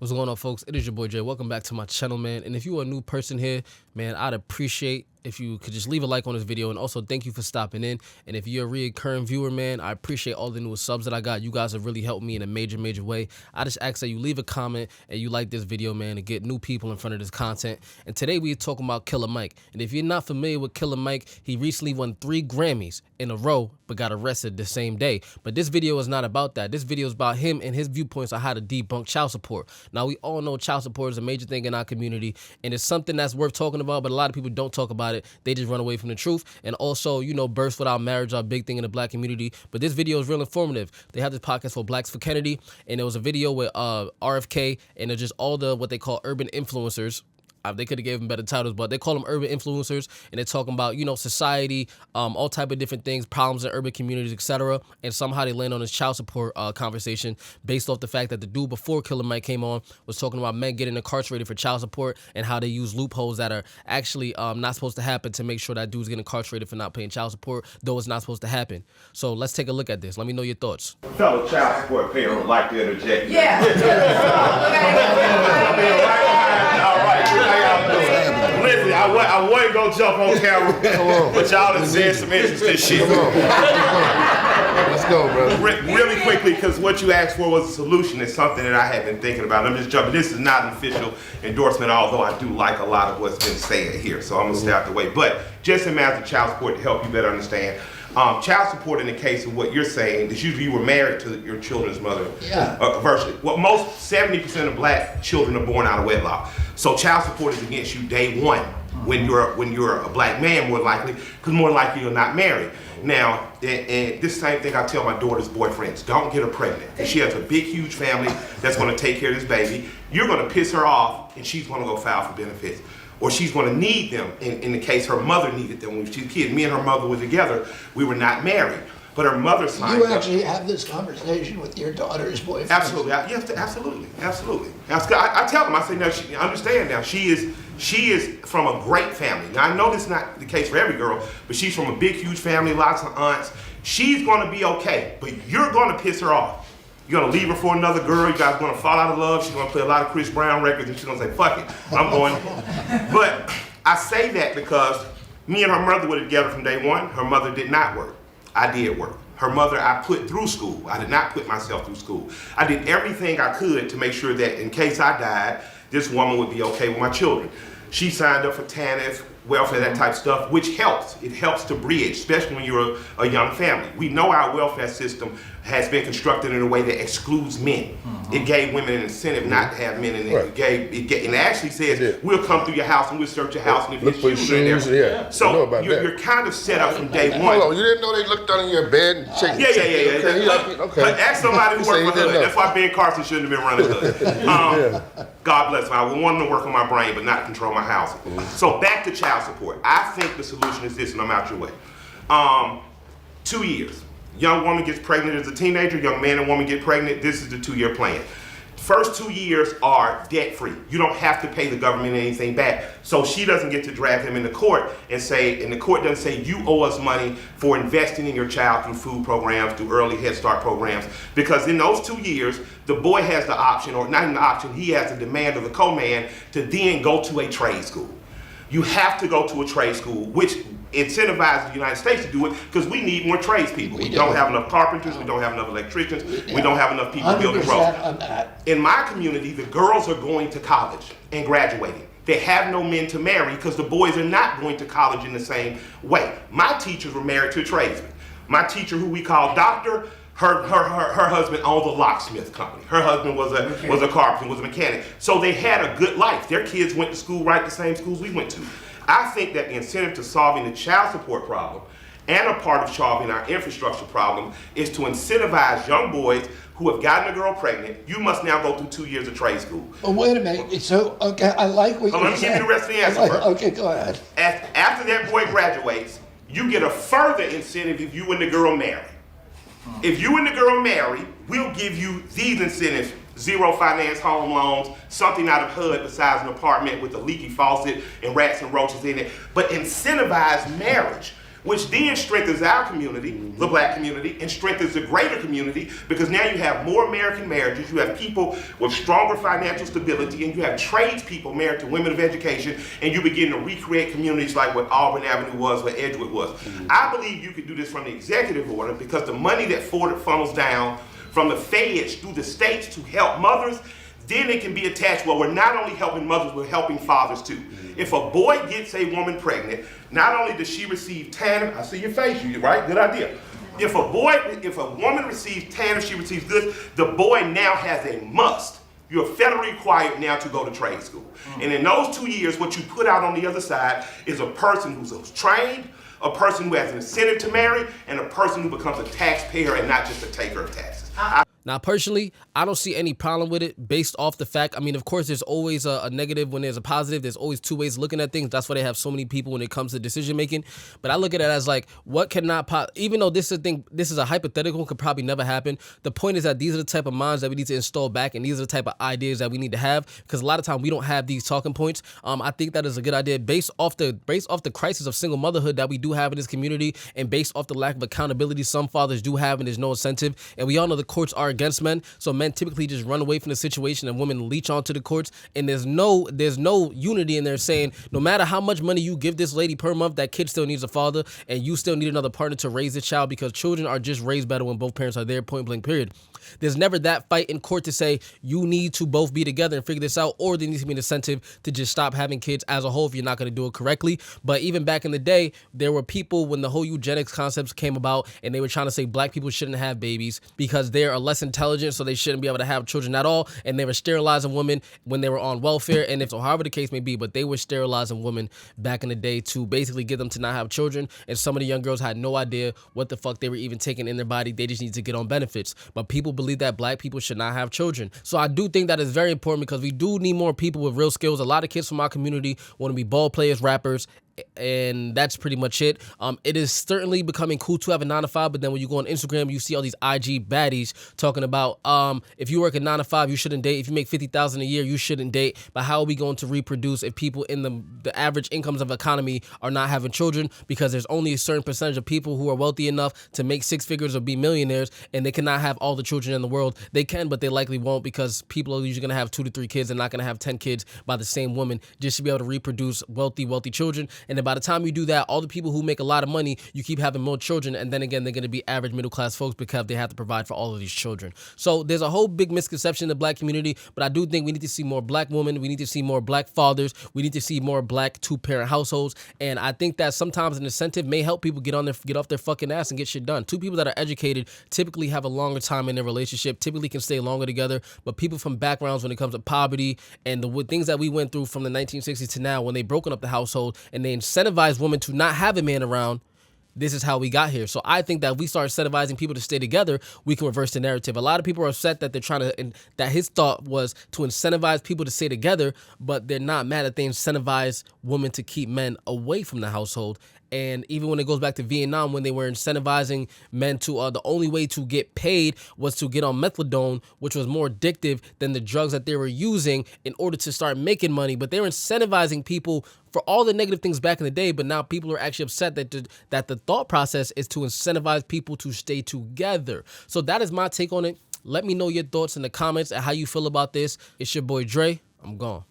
What's going on, folks? It is your boy Jay. Welcome back to my channel, man. And if you are a new person here, man, I'd appreciate if you could just leave a like on this video, and also thank you for stopping in. And if you're a recurring viewer, man, I appreciate all the new subs that I got. You guys have really helped me in a major way. I just ask that you leave a comment and you like this video, man, to get new people in front of this content. And today we're talking about Killer Mike. And if you're not familiar with Killer Mike, he recently won 3 Grammys in a row but got arrested the same day. But this video is not about that. This video is about him and his viewpoints on how to debunk child support. Now, we all know child support is a major thing in our community, and it's something that's worth talking about, but a lot of people don't talk about it. They just run away from the truth. And also, you know, births without marriage are a big thing in the black community. But this video is real informative. They have this podcast called Blacks for Kennedy, and there was a video with RFK, and it's just all the what they call urban influencers. They could have gave them better titles, but they call them urban influencers, and they're talking about, you know, society, all type of different things, problems in urban communities, etc. And somehow they land on this child support conversation based off the fact that the dude before Killer Mike came on was talking about men getting incarcerated for child support and how they use loopholes that are actually not supposed to happen to make sure that dude's getting incarcerated for not paying child support, though it's not supposed to happen. So let's take a look at this. Let me know your thoughts. Fellow child support parent would like to interject. Yeah. All right. Listen, I wasn't gonna jump on camera, but y'all done said some interesting shit. Let's go, brother. Really quickly, because what you asked for was a solution. It's something that I have been thinking about. I'm just jumping. This is not an official endorsement, although I do like a lot of what's been said here, so I'm gonna stay out the way. But just in matter of child support, to help you better understand, child support in the case of what you're saying is usually you were married to your children's mother. Yeah. Virtually. Well, most 70% of black children are born out of wedlock. So child support is against you day one when you're a black man, more likely, because more likely you're not married. Now, and this same thing I tell my daughter's boyfriends: don't get her pregnant. If she has a big, huge family that's going to take care of this baby, you're going to piss her off, and she's going to go file for benefits. Or she's going to need them in the case her mother needed them when she was a kid. Me and her mother were together. We were not married. But her mother signed up. You actually have this conversation with your daughter's boyfriend? Absolutely. Yes, absolutely. I tell them, I say, no, understand now, she is from a great family. Now, I know this is not the case for every girl, but she's from a big, huge family, lots of aunts. She's going to be okay, but you're going to piss her off. You're going to leave her for another girl. You guys are going to fall out of love. She's going to play a lot of Chris Brown records, and she's going to say, fuck it, I'm going. But I say that because me and her mother were together from day one. Her mother did not work. I did work. Her mother I put through school. I did not put myself through school. I did everything I could to make sure that in case I died, this woman would be okay with my children. She signed up for TANF, welfare, that type of stuff, which helps. It helps to bridge, especially when you're a young family. We know our welfare system has been constructed in a way that excludes men. It gave women an incentive not to have men in it. Right. And it actually says, we'll come through your house and we'll search your house, and if Look for there's children in shoes, there. yeah. I know So about that. you're kind of set up from day one. Hold on, you didn't know they looked under your bed and checked? Yeah. Okay. Ask somebody who You say worked for you HUD. didn't know. That's why Ben Carson shouldn't have been running HUD. God bless him. I would want him to work on my brain, but not control my house. So back to child support. I think the solution is this, and I'm out your way. 2 years. Young woman gets pregnant as a teenager, young man and woman get pregnant. This is the 2-year plan. First 2 years are debt-free. You don't have to pay the government anything back. So she doesn't get to drag him into court and the court doesn't say, you owe us money for investing in your child through food programs, through early Head Start programs. Because in those 2 years, the boy has the option, or not even the option, he has the demand of the co-man to then go to a trade school. You have to go to a trade school, which incentivizes the United States to do it, because we need more tradespeople. We don't have enough carpenters, we don't have enough electricians, we don't have enough people building roads. On that. In my community, the girls are going to college and graduating. They have no men to marry because the boys are not going to college in the same way. My teachers were married to a tradesman. My teacher, who we call doctor, her husband owned a locksmith company. Her husband was a carpenter, was a mechanic. So they had a good life. Their kids went to school, right, the same schools we went to. I think that the incentive to solving the child support problem and a part of solving our infrastructure problem is to incentivize young boys who have gotten a girl pregnant. You must now go through 2 years of trade school. Oh, wait a minute. So, okay, I like what you're saying. Let me give you the rest of the answer first. Okay, go ahead. After that boy graduates, you get a further incentive if you and the girl marry. If you and the girl marry, we'll give you these incentives: zero finance home loans, something out of HUD besides an apartment with a leaky faucet and rats and roaches in it, but incentivize marriage. which then strengthens our community, the black community, and strengthens the greater community, because now you have more American marriages, you have people with stronger financial stability, and you have tradespeople married to women of education, and you begin to recreate communities like what Auburn Avenue was, what Edgewood was. I believe you could do this from the executive order, because the money that funnels down from the feds through the states to help mothers, then it can be attached, well, we're not only helping mothers, we're helping fathers too. If a boy gets a woman pregnant, not only does she receive TANF, I see your face, you right? Good idea. If a woman receives TANF, she receives this, the boy now has a must. You're federally required now to go to trade school. And in those 2 years, what you put out on the other side is a person who's trained, a person who has an incentive to marry, and a person who becomes a taxpayer and not just a taker of taxes. Now, personally, I don't see any problem with it based off the fact, I mean, of course, there's always a negative when there's a positive. There's always two ways of looking at things. That's why they have so many people when it comes to decision making. But I look at it as like, what cannot even though this is a hypothetical, could probably never happen. The point is that these are the type of minds that we need to install back, and these are the type of ideas that we need to have, because a lot of time we don't have these talking points. I think that is a good idea based off the crisis of single motherhood that we do have in this community, and based off the lack of accountability some fathers do have, and there's no incentive. And we all know the courts are against men, so men typically just run away from the situation, and women leech onto the courts, and there's no unity in there saying no matter how much money you give this lady per month, that kid still needs a father, and you still need another partner to raise the child, because children are just raised better when both parents are there, point blank, period. There's never that fight in court to say you need to both be together and figure this out, or there needs to be an incentive to just stop having kids as a whole if you're not going to do it correctly. But even back in the day, there were people when the whole eugenics concepts came about, and they were trying to say black people shouldn't have babies because they are less intelligent, so they shouldn't be able to have children at all, and they were sterilizing women when they were on welfare, and if so, however the case may be, but they were sterilizing women back in the day to basically get them to not have children, and some of the young girls had no idea what the fuck they were even taking in their body. They just need to get on benefits. But people believe that black people should not have children. So I do think that is very important, because we do need more people with real skills. A lot of kids from our community want to be ball players, rappers, and that's pretty much it. It is certainly becoming cool to have a 9-to-5, but then when you go on Instagram, you see all these IG baddies talking about if you work a 9-to-5, you shouldn't date. If you make $50,000 a year, you shouldn't date. But how are we going to reproduce if people in the average incomes of economy are not having children? Because there's only a certain percentage of people who are wealthy enough to make six figures or be millionaires, and they cannot have all the children in the world. They can, but they likely won't, because people are usually going to have 2 to 3 kids and not going to have 10 kids by the same woman just to be able to reproduce wealthy children. And then by the time you do that, all the people who make a lot of money, you keep having more children, and then again, they're going to be average middle class folks because they have to provide for all of these children. So there's a whole big misconception in the black community, but I do think we need to see more black women, we need to see more black fathers, we need to see more black 2-parent households, and I think that sometimes an incentive may help people get off their fucking ass and get shit done. 2 people that are educated typically have a longer time in their relationship, typically can stay longer together, but people from backgrounds when it comes to poverty and the things that we went through from the 1960s to now, when they broken up the household and they incentivized women to not have a man around, this is how we got here. So I think that if we start incentivizing people to stay together, we can reverse the narrative. A lot of people are upset that they're trying to, that his thought was to incentivize people to stay together, but they're not mad that they incentivize women to keep men away from the household. And even when it goes back to Vietnam, when they were incentivizing men to, the only way to get paid was to get on methadone, which was more addictive than the drugs that they were using in order to start making money. But they were incentivizing people for all the negative things back in the day. But now people are actually upset that the thought process is to incentivize people to stay together. So that is my take on it. Let me know your thoughts in the comments and how you feel about this. It's your boy Dre. I'm gone.